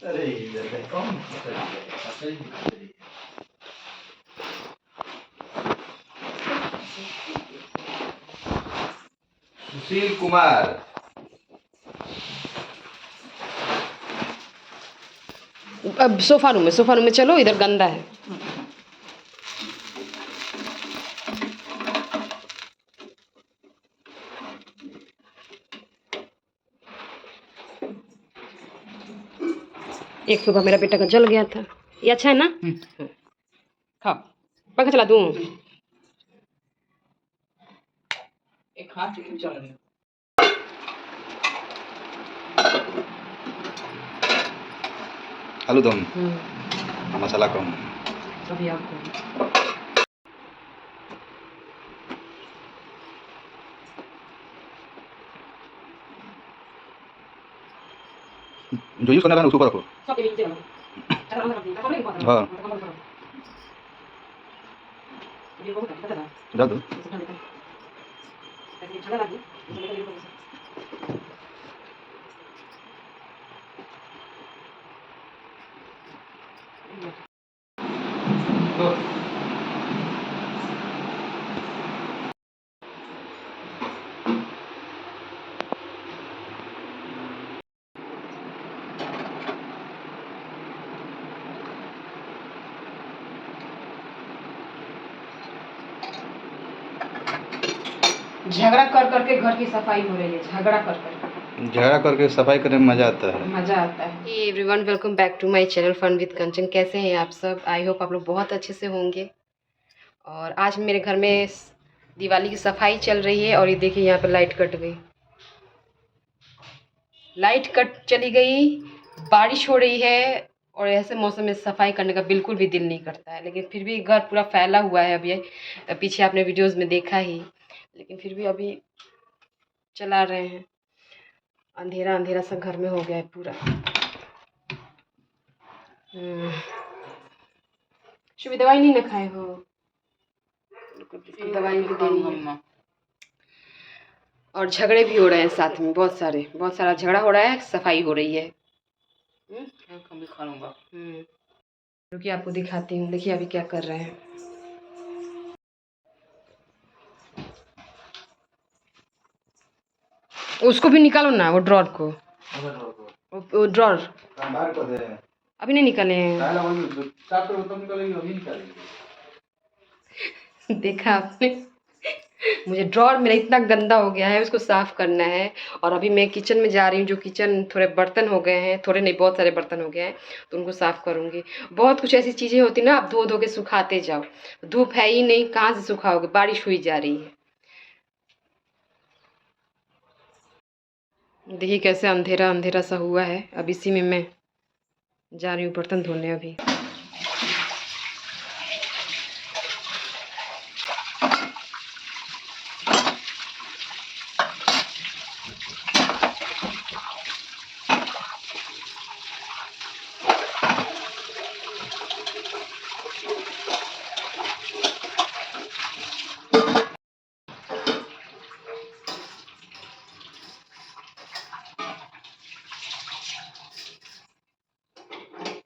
अरे इधर है कौन सही है। सुशील कुमार। अब सोफा रूम में चलो, इधर गंदा है। एक सोफा मेरा बेटा का जल गया था। ये अच्छा है ना? खाओ, पंखा चला दूं? एक हाथ से चल रही है। आलू दम मसाला कम। अभी आपको जो यूज करना है ना उसके ऊपर रखो। सब के नीचे रखो। हाँ ये बहुत अच्छा है। डाल दो। ऐसे ठंडा लगी। तो झगड़ा कर करके घर की सफाई हो रही है, झगड़ा कर करके। झगड़ा करके सफाई करने में मजा आता है। मज़ा आता है। Everyone, welcome back to my channel fun with Kanchan. कैसे हैं आप सब? आई होप आप लोग बहुत अच्छे से होंगे। और आज मेरे घर में दिवाली की सफाई चल रही है। और ये देखिए यहाँ पर लाइट कट गई, लाइट कट चली गई, बारिश हो रही है। और ऐसे मौसम में सफाई करने का बिल्कुल भी दिल नहीं करता है, लेकिन फिर भी घर पूरा फैला हुआ है। अभी पीछे आपने वीडियोस में देखा ही, लेकिन फिर भी अभी चला रहे हैं। अंधेरा अंधेरा सा घर में हो गया है पूरा। शुभ दवाई नहीं ना खाए हो? दवाई भी देनी है। और झगड़े भी हो रहे हैं साथ में, बहुत सारा झगड़ा हो रहा है, सफाई हो रही है। हम भी खा लूंगा। रुकिए आपको दिखाती हूँ। देखिए अभी क्या कर रहे हैं। उसको भी निकालो ना, वो ड्रॉर को। वो ड्रॉर बाहर कर दे। अभी नहीं निकाले हैं। देखा आपने? मुझे ड्रॉर मेरा इतना गंदा हो गया है, उसको साफ करना है। और अभी मैं किचन में जा रही हूँ। जो किचन थोड़े बर्तन हो गए हैं, थोड़े नहीं बहुत सारे बर्तन हो गए हैं, तो उनको साफ करूँगी। बहुत कुछ ऐसी चीज़ें होती ना, आप धो धो के सुखाते जाओ। धूप है ही नहीं, कहाँ से सुखाओगे? बारिश हुई जा रही है। देखिए कैसे अंधेरा अंधेरा सा हुआ है। अब इसी में मैं जा रही हूँ बर्तन धोने अभी।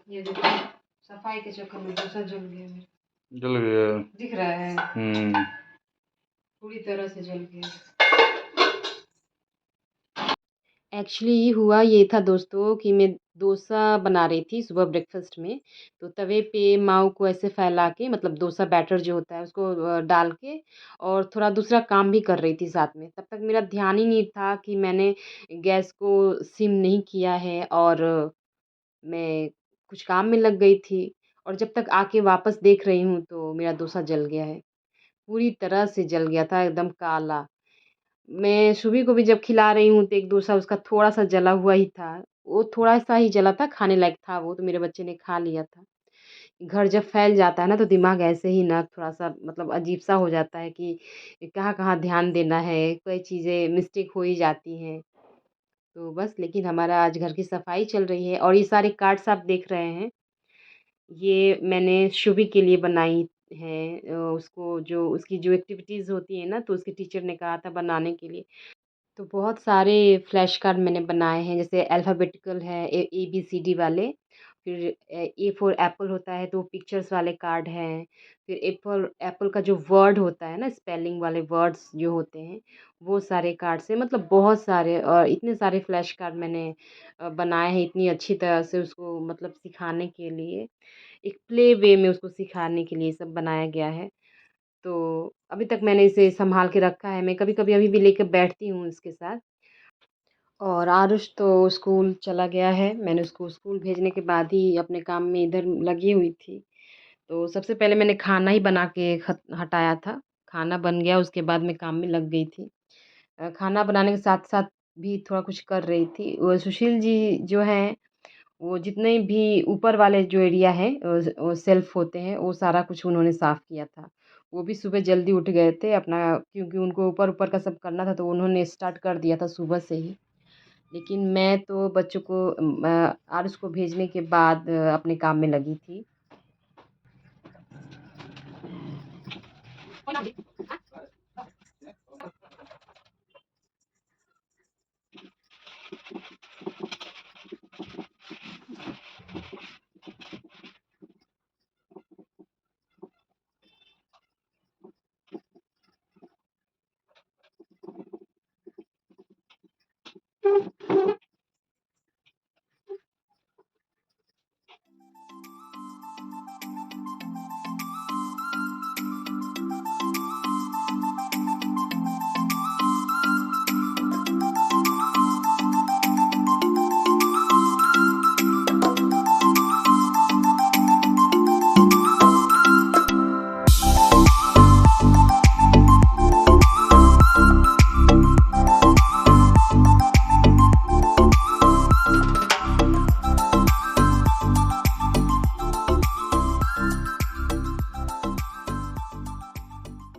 ये देखो, सफाई के चक्कर में डोसा जल गया मेरा। जल गया। दिख रहा है? पूरी तरह से जल गया। एक्चुअली हुआ ये था दोस्तों कि मैं डोसा बना रही थी सुबह ब्रेकफास्ट में। तो तवे पे माव को ऐसे फैला के, मतलब डोसा बैटर जो होता है उसको डाल के, और थोड़ा दूसरा काम भी कर रही थी साथ में। तब तक मेरा ध्यान ही नहीं था कि मैंने गैस को सिम नहीं किया है, और मैं कुछ काम में लग गई थी। और जब तक आके वापस देख रही हूँ तो मेरा डोसा जल गया है, पूरी तरह से जल गया था, एकदम काला। मैं शुभी को भी जब खिला रही हूँ तो एक डोसा उसका थोड़ा-सा जला हुआ ही था। वो थोड़ा-सा ही जला था, खाने लायक था वो, तो मेरे बच्चे ने खा लिया था। घर जब फैल जाता है ना तो दिमाग ऐसे ही ना थोड़ा-सा मतलब अजीब-सा हो जाता है कि कहाँ-कहाँ ध्यान देना है, कई चीज़ें मिस्टेक हो ही जाती हैं। तो बस, लेकिन हमारा आज घर की सफाई चल रही है। और ये सारे कार्ड्स आप देख रहे हैं, ये मैंने शुभी के लिए बनाई है। उसको जो उसकी जो एक्टिविटीज़ होती है ना, तो उसके टीचर ने कहा था बनाने के लिए। तो बहुत सारे फ्लैश कार्ड मैंने बनाए हैं, जैसे अल्फ़ाबेटिकल है, ABCD वाले। फिर ए फॉर एप्पल होता है तो पिक्चर्स वाले कार्ड हैं। फिर एप्पल एप्पल का जो वर्ड होता है ना, स्पेलिंग वाले वर्ड्स जो होते हैं, वो सारे कार्ड्स हैं। मतलब बहुत सारे, और इतने सारे फ्लैश कार्ड मैंने बनाए हैं इतनी अच्छी तरह से उसको मतलब सिखाने के लिए, एक प्ले वे में उसको सिखाने के लिए सब बनाया गया है। तो अभी तक मैंने इसे सँभाल के रखा है, मैं कभी-कभी अभी भी लेके बैठती हूँ इसके साथ। और आरुष तो स्कूल चला गया है, मैंने उसको स्कूल भेजने के बाद ही अपने काम में इधर लगी हुई थी। तो सबसे पहले मैंने खाना ही बना के हटाया था, खाना बन गया उसके बाद मैं काम में लग गई थी। खाना बनाने के साथ-साथ भी थोड़ा कुछ कर रही थी। वो सुशील जी जो हैं, वो जितने भी ऊपर वाले जो एरिया है वो शेल्फ होते हैं, वो सारा कुछ उन्होंने साफ़ किया था। वो भी सुबह जल्दी उठ गए थे अपना, क्योंकि उनको ऊपर-ऊपर का सब करना था तो उन्होंने स्टार्ट कर दिया था सुबह से ही। लेकिन मैं तो बच्चों को आरुष को भेजने के बाद अपने काम में लगी थी।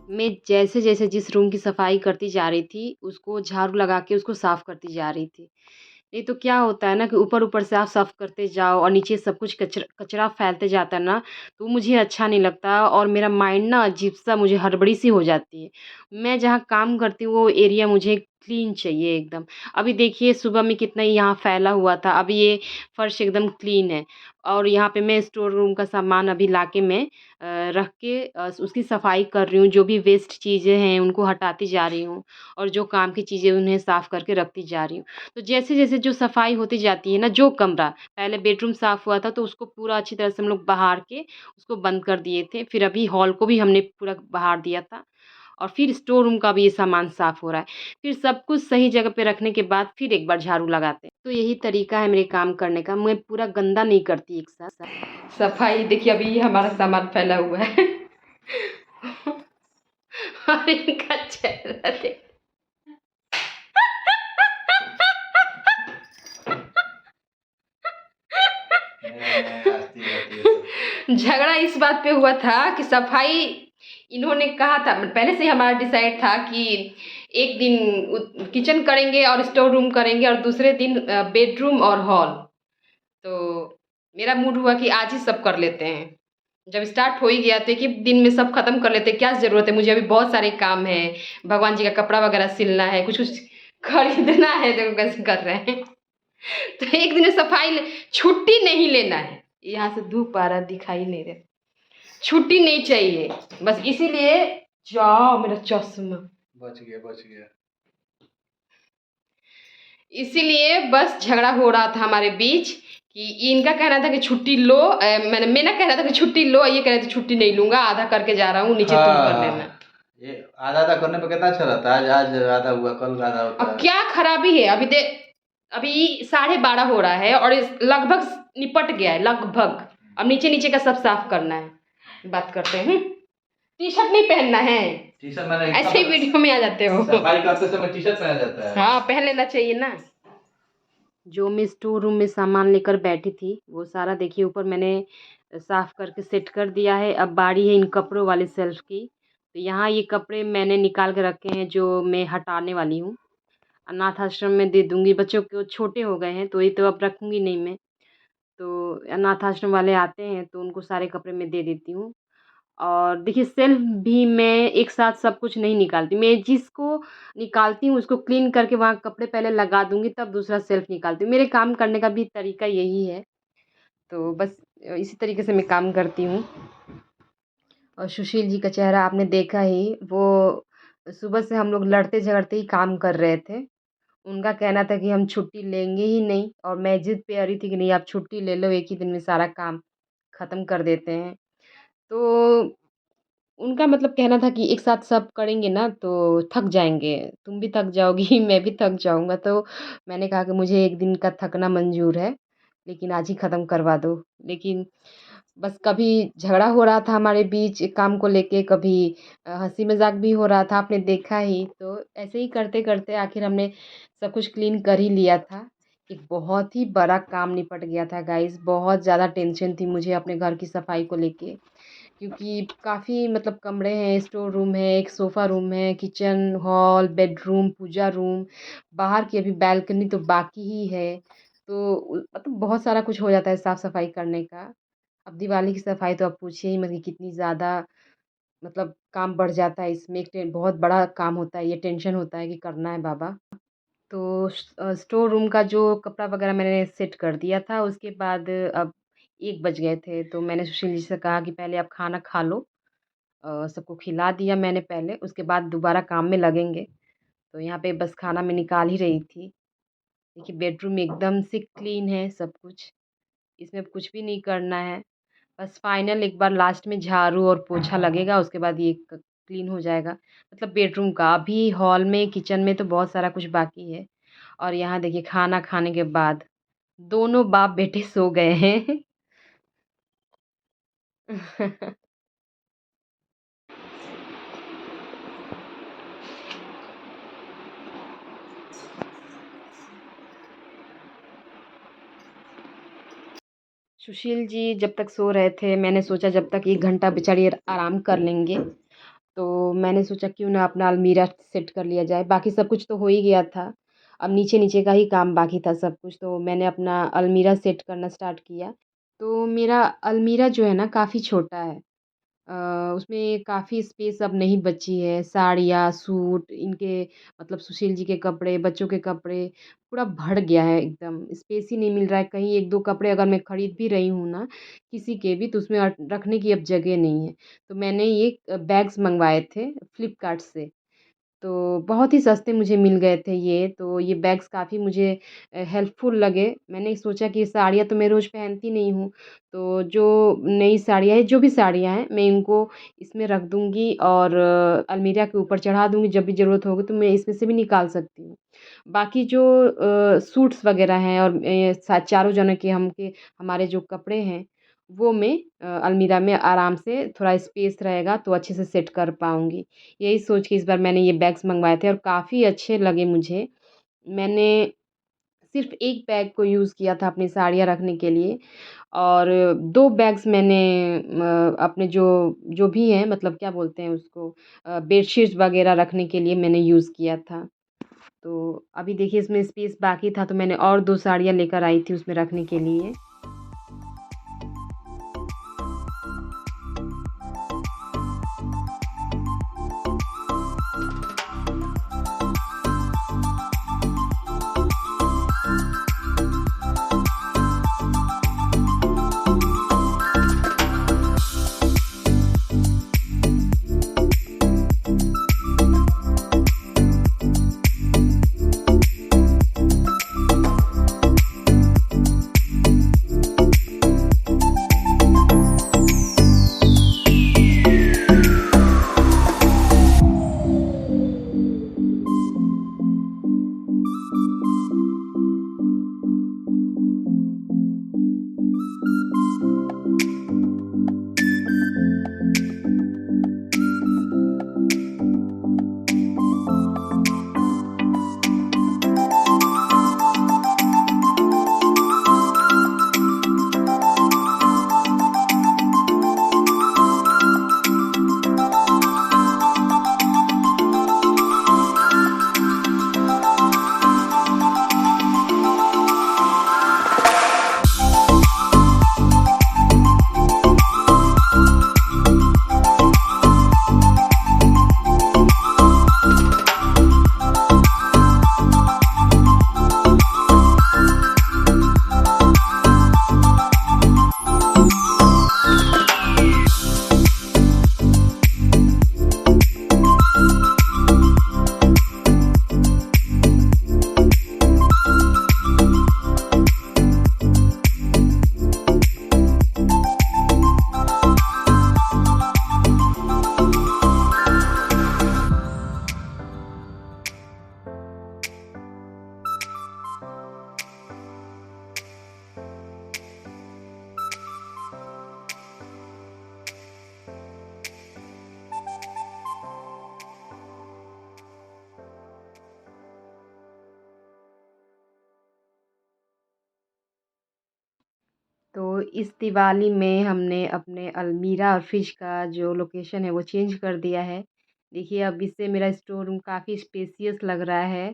मैं जैसे-जैसे जिस रूम की सफाई करती जा रही थी, उसको झाड़ू लगा के उसको साफ़ करती जा रही थी। नहीं तो क्या होता है ना कि ऊपर-ऊपर से आप साफ़ करते जाओ और नीचे सब कुछ कचरा फैलते जाता है ना, तो मुझे अच्छा नहीं लगता और मेरा माइंड ना अजीब-सा, मुझे हड़बड़ी-सी हो जाती है। मैं जहाँ काम करती हूँ वो एरिया मुझे क्लीन चाहिए एकदम। अभी देखिए सुबह में कितना ही यहाँ फैला हुआ था, अभी ये फर्श एकदम क्लीन है और यहाँ पे मैं स्टोर रूम का सामान अभी लाके मैं रख के उसकी सफाई कर रही हूँ, जो भी वेस्ट चीज़ें हैं उनको हटाती जा रही हूँ और जो काम की चीज़ें उन्हें साफ़ करके रखती जा रही हूँ। तो जैसे-जैसे जो सफाई होती जाती है ना, जो कमरा पहले बेडरूम साफ़ हुआ था तो उसको पूरा अच्छी तरह से हम लोग बहार के उसको बंद कर दिए थे। फिर अभी हॉल को भी हमने पूरा बहार दिया था और फिर स्टोर रूम का भी ये सामान साफ़ हो रहा है। फिर सब कुछ सही जगह पे रखने के बाद फिर एक बार झाड़ू लगाते हैं। तो यही तरीका है मेरे काम करने का, मैं पूरा गंदा नहीं करती एक साथ। सफाई देखिए, अभी ये हमारा सामान फैला हुआ है। और इनका चेहरा देख। हँसती रहती है सब। झगड़ा इस बात पे हुआ था कि सफाई इन्होंने कहा था, पहले से ही हमारा डिसाइड था कि एक दिन किचन करेंगे और स्टोर रूम करेंगे और दूसरे दिन बेडरूम और हॉल। तो मेरा मूड हुआ कि आज ही सब कर लेते हैं। जब स्टार्ट हो ही गया तो एक ही दिन में सब खत्म कर लेते, क्या ज़रूरत है, मुझे अभी बहुत सारे काम है, भगवान जी का कपड़ा वगैरह सिलना है, कुछ कुछ खरीदना है, देखो कैसे कर रहे हैं। तो एक दिन में सफाई छुट्टी नहीं लेना है। यहाँ से धूप आ रहा दिखाई नहीं दे, छुट्टी नहीं चाहिए, बस इसीलिए। जाओ मेरा चश्मा। बच गया, बच गया। इसीलिए बस झगड़ा हो रहा था हमारे बीच कि इनका कहना था कि छुट्टी लो, मैं ना कह रहा था कि छुट्टी लो, ये कह रहे थे छुट्टी नहीं लूँगा, आधा करके जा रहा हूँ, नीचे तुम कर लेना। ये आधा-आधा करने पे कितना अच्छा रहता है। आज आज आधा हुआ, कल आधा होता अब है। क्या खराबी है, अभी 12:30 हो रहा है और लगभग निपट गया है, लगभग। अब नीचे-नीचे का सब साफ करना है। बात करते हैं। टी-शर्ट नहीं पहनना है, टी-शर्ट मैंने ऐसे ही वीडियो में आ जाते हो। सफाई करते समय टी-शर्ट पहना जाता है। हाँ, पहन लेना चाहिए ना। जो मैं स्टोर रूम में सामान लेकर बैठी थी, वो सारा देखिए ऊपर मैंने साफ़ करके सेट कर दिया है। अब बारी है इन कपड़ों वाले शेल्फ़ की। तो यहाँ ये कपड़े मैंने निकाल के रखे हैं जो मैं हटाने वाली हूँ। अनाथ आश्रम में दे दूँगी, बच्चों को छोटे हो गए हैं तो ये तो अब रखूँगी नहीं मैं। तो अनाथ आश्रम वाले आते हैं तो उनको सारे कपड़े मैं दे देती हूँ। और देखिए सेल्फ भी मैं एक साथ सब कुछ नहीं निकालती। मैं जिसको निकालती हूँ उसको क्लीन करके वहाँ कपड़े पहले लगा दूँगी तब दूसरा सेल्फ निकालती हूँ। मेरे काम करने का भी तरीका यही है। तो बस इसी तरीके से मैं काम करती हूँ। और सुशील जी का चेहरा आपने देखा ही, वो सुबह से हम लोग लड़ते-झगड़ते ही काम कर रहे थे। उनका कहना था कि हम छुट्टी लेंगे ही नहीं और मैं ज़िद पे अड़ी थी कि नहीं आप छुट्टी ले लो, एक ही दिन में सारा काम ख़त्म कर देते हैं। तो उनका मतलब कहना था कि एक साथ सब करेंगे ना तो थक जाएँगे, तुम भी थक जाओगी मैं भी थक जाऊँगा। तो मैंने कहा कि मुझे 1 दिन का थकना मंज़ूर है, लेकिन आज ही ख़त्म करवा दो। लेकिन बस कभी झगड़ा हो रहा था हमारे बीच काम को लेके, कभी हँसी-मज़ाक भी हो रहा था, आपने देखा ही। तो ऐसे ही करते-करते आखिर हमने सब कुछ क्लीन कर ही लिया था। एक बहुत ही बड़ा काम निपट गया था गाइज़, बहुत ज़्यादा टेंशन थी मुझे अपने घर की सफाई को लेके। क्योंकि काफ़ी मतलब कमरे हैं, स्टोर रूम है, एक सोफ़ा रूम है, किचन, हॉल, बेडरूम, पूजा रूम, बाहर की अभी बालकनी तो बाकी ही है। तो मतलब बहुत सारा कुछ हो जाता है साफ़-सफ़ाई करने का। अब दिवाली की सफ़ाई तो आप पूछिए ही मत कि कितनी ज़्यादा मतलब काम बढ़ जाता है इसमें, एक बहुत बड़ा काम होता है, ये टेंशन होता है कि करना है बाबा। तो स्टोर रूम का जो कपड़ा वग़ैरह मैंने सेट कर दिया था, उसके बाद अब 1 बज गए थे, तो मैंने सुशील जी से कहा कि पहले आप खाना खा लो। सबको खिला दिया मैंने पहले, उसके बाद दोबारा काम में लगेंगे। तो यहाँ पे बस खाना मैं निकाल ही रही थी। देखिए बेडरूम एकदम से क्लीन है सब कुछ, इसमें अब कुछ भी नहीं करना है। बस फाइनल एक बार लास्ट में झाड़ू और पोछा लगेगा, उसके बाद ये क्लीन हो जाएगा। मतलब बेडरूम का, अभी हॉल में, किचन में तो बहुत सारा कुछ बाकी है। और यहाँ देखिए खाना खाने के बाद दोनों बाप-बेटे सो गए हैं। सुशील जी जब तक सो रहे थे, मैंने सोचा जब तक 1 घंटा बेचारे आराम कर लेंगे, तो मैंने सोचा क्यों ना अपना अलमीरा सेट कर लिया जाए। बाकी सब कुछ तो हो ही गया था। अब नीचे-नीचे का ही काम बाकी था सब कुछ, तो मैंने अपना अलमीरा सेट करना स्टार्ट किया। तो मेरा अलमीरा जो है ना काफ़ी छोटा है। उसमें काफ़ी स्पेस अब नहीं बची है, साड़ियाँ, सूट इनके मतलब सुशील जी के कपड़े, बच्चों के कपड़े, पूरा भर गया है एकदम, स्पेस ही नहीं मिल रहा है। कहीं 1-2 कपड़े अगर मैं खरीद भी रही हूँ ना, किसी के भी, तो उसमें रखने की अब जगह नहीं है। तो मैंने ये बैग्स मँगवाए थे फ्लिपकार्ट से। तो बहुत ही सस्ते मुझे मिल गए थे ये, तो ये बैग्स काफ़ी मुझे हेल्पफुल लगे। मैंने सोचा कि साड़ियाँ तो मैं रोज़ पहनती नहीं हूँ, तो जो नई साड़ियाँ हैं, जो भी साड़ियाँ हैं, मैं इनको इसमें रख दूँगी और अलमीरा के ऊपर चढ़ा दूँगी, जब भी ज़रूरत होगी तो मैं इसमें से भी निकाल सकती हूँ। बाकी जो सूट्स वग़ैरह हैं और चारों जने के हमारे जो कपड़े हैं, वो मैं अलमीरा में आराम से थोड़ा स्पेस रहेगा तो अच्छे से सेट कर पाऊँगी। यही सोच के इस बार मैंने ये बैग्स मँगवाए थे और काफ़ी अच्छे लगे मुझे। मैंने सिर्फ़ 1 बैग को यूज़ किया था अपनी साड़ियाँ रखने के लिए और 2 बैग्स मैंने अपने जो जो भी हैं मतलब क्या बोलते हैं उसको बेडशीट्स वग़ैरह रखने के लिए मैंने यूज़ किया था। तो अभी देखिए इसमें स्पेस बाकी था तो मैंने और 2 साड़ियाँ लेकर आई थी उसमें रखने के लिए। इस दिवाली में हमने अपने अलमीरा और फ्रिज का जो लोकेशन है वो चेंज कर दिया है। देखिए अब इससे मेरा स्टोर रूम काफ़ी स्पेसियस लग रहा है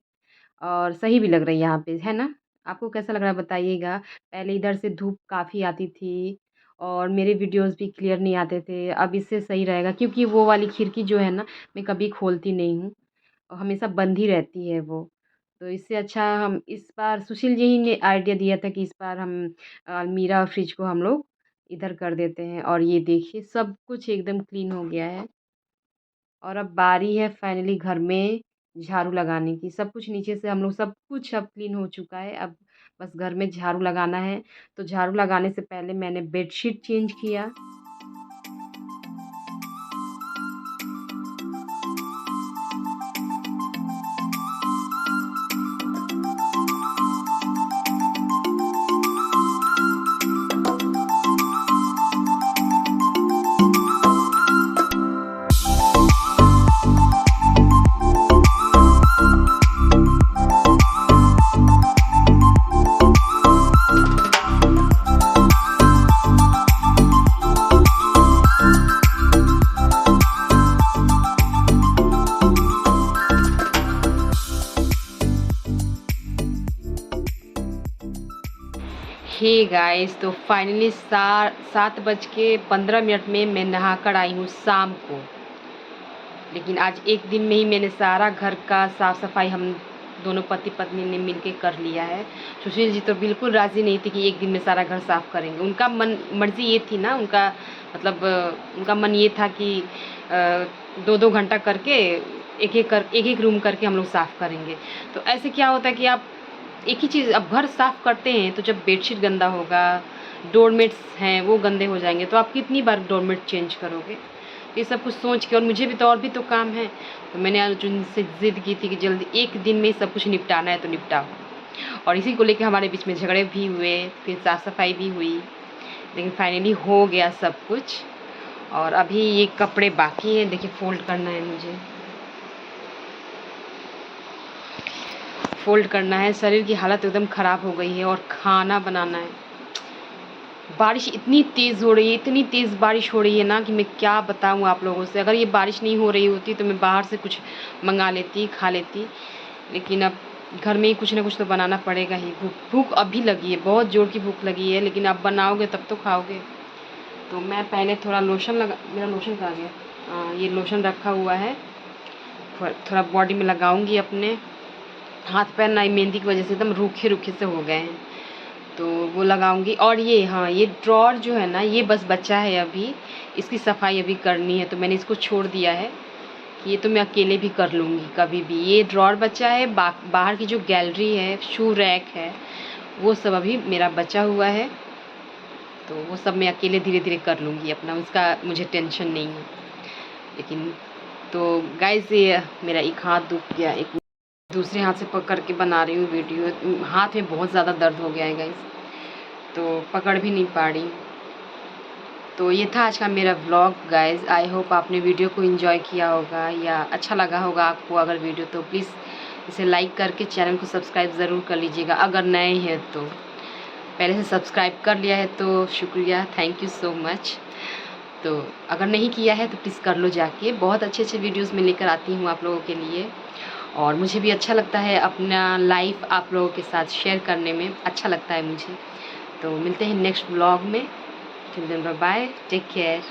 और सही भी लग रही है यहाँ पे, है ना? आपको कैसा लग रहा है बताइएगा? पहले इधर से धूप काफ़ी आती थी और मेरे वीडियोज़ भी क्लियर नहीं आते थे। अब इससे सही रहेगा क्योंकि वो वाली खिड़की जो है ना, मैं कभी खोलती नहीं हूँ और हमेशा बंद ही रहती है वो। तो इससे अच्छा हम इस बार सुशील जी ही ने आइडिया दिया था कि इस बार हम अलमीरा और फ्रिज को हम लोग इधर कर देते हैं और ये देखिए सब कुछ एकदम क्लीन हो गया है। और अब बारी है फाइनली घर में झाड़ू लगाने की। सब कुछ नीचे से हम लोग सब कुछ अब क्लीन हो चुका है। अब बस घर में झाड़ू लगाना है। तो झाड़ू लगाने से पहले मैंने बेडशीट चेंज किया। हे गाइस, तो फाइनली 7:15 में मैं नहा कर आई हूँ शाम को। लेकिन आज एक दिन में ही मैंने सारा घर का साफ़ सफाई हम दोनों पति पत्नी ने मिलके कर लिया है। सुशील जी तो बिल्कुल राज़ी नहीं थे कि एक दिन में सारा घर साफ़ करेंगे। उनका मर्ज़ी ये थी ना, उनका मतलब उनका मन ये था कि 2-2 घंटा करके एक-एक रूम करके हम लोग साफ़ करेंगे। तो ऐसे क्या होता है कि आप एक ही चीज़ अब घर साफ़ करते हैं तो जब बेडशीट गंदा होगा, डोरमेट्स हैं वो गंदे हो जाएँगे, तो आप कितनी बार डोरमेट चेंज करोगे? ये सब कुछ सोच के, और मुझे भी तो और भी तो काम है। तो मैंने आज उनसे ज़िद की थी कि जल्दी एक दिन में सब कुछ निपटाना है तो निपटाओ। और इसी को लेके हमारे बीच में झगड़े भी हुए, फिर साफ़-सफ़ाई भी हुई, लेकिन फाइनली हो गया सब कुछ। और अभी ये कपड़े बाकी हैं, देखिए फ़ोल्ड करना है मुझे। फ़ोल्ड करना है, शरीर की हालत एकदम ख़राब हो गई है और खाना बनाना है। बारिश इतनी तेज़ हो रही है, इतनी तेज़ बारिश हो रही है ना कि मैं क्या बताऊँ आप लोगों से। अगर ये बारिश नहीं हो रही होती तो मैं बाहर से कुछ मँगा लेती, खा लेती। लेकिन अब घर में ही कुछ ना कुछ तो बनाना पड़ेगा ही। भूख अभी लगी है, बहुत ज़ोर की भूख लगी है, लेकिन आप बनाओगे तब तो खाओगे। तो मैं पहले थोड़ा लोशन मेरा लोशन कहाँ गया? ये लोशन रखा हुआ है, थोड़ा बॉडी में लगाऊँगी अपने। हाथ पैर ना मेहंदी की वजह से एकदम रूखे-रूखे से हो गए हैं, तो वो लगाऊंगी। और ये हाँ, ये ड्रॉर जो है ना, ये बस बचा है अभी, इसकी सफाई अभी करनी है, तो मैंने इसको छोड़ दिया है कि ये तो मैं अकेले भी कर लूँगी कभी भी। ये ड्रॉर बचा है, बाहर की जो गैलरी है, शू रैक है, वो सब अभी मेरा बचा हुआ है, तो वो सब मैं अकेले धीरे-धीरे कर लूँगी अपना, उसका मुझे टेंशन नहीं है। लेकिन तो गाइज़ ये मेरा एक हाथ दुख गया, एक दूसरे हाथ से पकड़ के बना रही हूँ वीडियो। हाथ में बहुत ज़्यादा दर्द हो गया है गाइस, तो पकड़ भी नहीं पा रही। तो ये था आज का मेरा व्लॉग गाइस। आई होप आपने वीडियो को एंजॉय किया होगा या अच्छा लगा होगा आपको। अगर वीडियो तो प्लीज़ इसे लाइक करके चैनल को सब्सक्राइब ज़रूर कर लीजिएगा। अगर नए हैं तो, पहले से सब्सक्राइब कर लिया है तो शुक्रिया, थैंक यू सो मच। तो अगर नहीं किया है तो प्लीज़ कर लो जाके। बहुत अच्छे-अच्छे वीडियोज़ मैं लेकर आती हूँ आप लोगों के लिए, और मुझे भी अच्छा लगता है अपना लाइफ आप लोगों के साथ शेयर करने में, अच्छा लगता है मुझे। तो मिलते हैं नेक्स्ट व्लॉग में। Till then bye bye, take care.